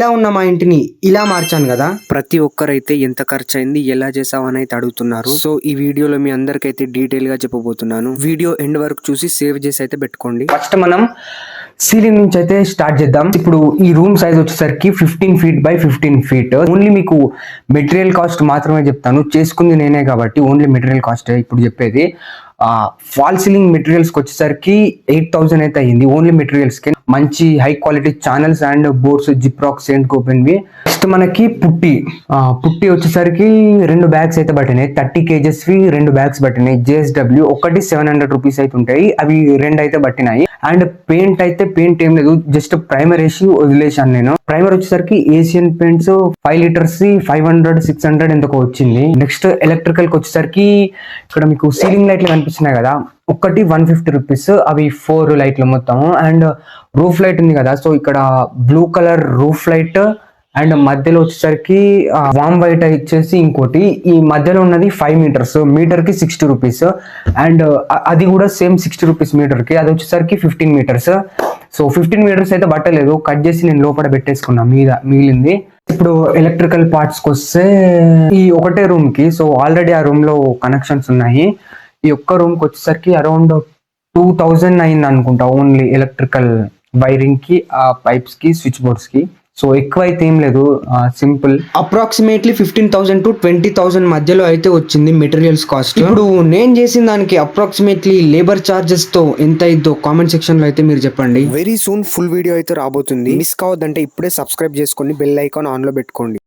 ఇలా ఉన్న మా ఇంటిని ఇలా మార్చాను కదా. ప్రతి ఒక్కరైతే ఎంత ఖర్చు అయింది, ఎలా చేసావని అయితే అడుగుతున్నారు. సో ఈ వీడియోలో మీ అందరికైతే డీటెయిల్ గా చెప్పబోతున్నాను. వీడియో ఎండ్ వరకు చూసి సేవ్ చేసి అయితే పెట్టుకోండి. ఫస్ట్ మనం సీలింగ్ నుంచి అయితే స్టార్ట్ చేద్దాం. ఇప్పుడు ఈ రూమ్ సైజ్ వచ్చేసరికి 15 feet by 15 feet. ఓన్లీ మీకు మెటీరియల్ కాస్ట్ మాత్రమే చెప్తాను, చేసుకుంది నేనే కాబట్టి ఓన్లీ మెటీరియల్ కాస్ట్ ఇప్పుడు చెప్పేది. ఫాల్ సీలింగ్ మెటీరియల్స్కి వచ్చేసరికి 8,000 అయితే అయ్యింది ఓన్లీ మెటీరియల్స్కి. మంచి high quality channels and boards Gyproc Saint కోపెన్వి. నెక్స్ట్ మనకి పుట్టి వచ్చేసరికి 2 బ్యాగ్స్ అయితే పట్టినాయి. 30 kgs 2 బ్యాగ్స్ పట్టినాయి. JSW ఒకటి 700 rupees అయితే ఉంటాయి, అవి 2 అయితే పట్టినాయి. అండ్ పెయింట్ ఏం లేదు, జస్ట్ ప్రైమర్ వేసి వదిలేసాను నేను. ప్రైమర్ వచ్చేసరికి ఏషియన్ పెయింట్స్ 5 liters 500-600 ఎంతకో వచ్చింది. నెక్స్ట్ ఎలక్ట్రికల్ కి వచ్చేసరికి ఇక్కడ మీకు సీలింగ్ లైట్లు కనిపిస్తున్నాయి కదా, ఒకటి 150 rupees, అవి 4 లైట్లు మొత్తం. అండ్ రూఫ్ లైట్ ఉంది కదా, సో ఇక్కడ blue colour roof light and మధ్యలో వచ్చేసరికి వామ్ వైట్ ఇచ్చేసి ఇంకోటి, ఈ మధ్యలో ఉన్నది 5 meters, మీటర్ కి 60 rupees. అండ్ అది కూడా సేమ్ 60 rupees మీటర్ కి, అది వచ్చేసరికి 15 meters. సో 15 meters అయితే బట్టలేదు, కట్ చేసి నేను లోపల పెట్టేసుకున్నా, మిగిలింది. ఇప్పుడు ఎలక్ట్రికల్ పార్ట్స్ కి వస్తే ఈ ఒకటే రూమ్ కి, సో ఆల్రెడీ ఆ రూమ్ లో కనెక్షన్స్ ఉన్నాయి. ఈ ఒక్క రూమ్ కి వచ్చేసరికి అరౌండ్ 2000 అయింది అనుకుంటా, ఓన్లీ ఎలక్ట్రికల్ వైరింగ్ కి, ఆ పైప్స్ కి, స్విచ్ బోర్డ్స్ కి. సో ఎక్కువ అయితే ఏం లేదు, సింపుల్. అప్రాక్సిమేట్లీ 15,000 to 20,000 మధ్యలో అయితే వచ్చింది మెటీరియల్స్ కాస్ట్. ఇప్పుడు నేను చేసిన దానికి అప్రాక్సిమేట్లీ లేబర్ చార్జెస్ తో ఎంత అయిందో కామెంట్ సెక్షన్ లో అయితే మీరు చెప్పండి. వెరీ సూన్ ఫుల్ వీడియో అయితే రాబోతుంది. మిస్ కావద్దంటే ఇప్పుడే సబ్స్క్రైబ్ చేసుకొని బెల్ ఐకాన్ ఆన్ లో పెట్టుకోండి.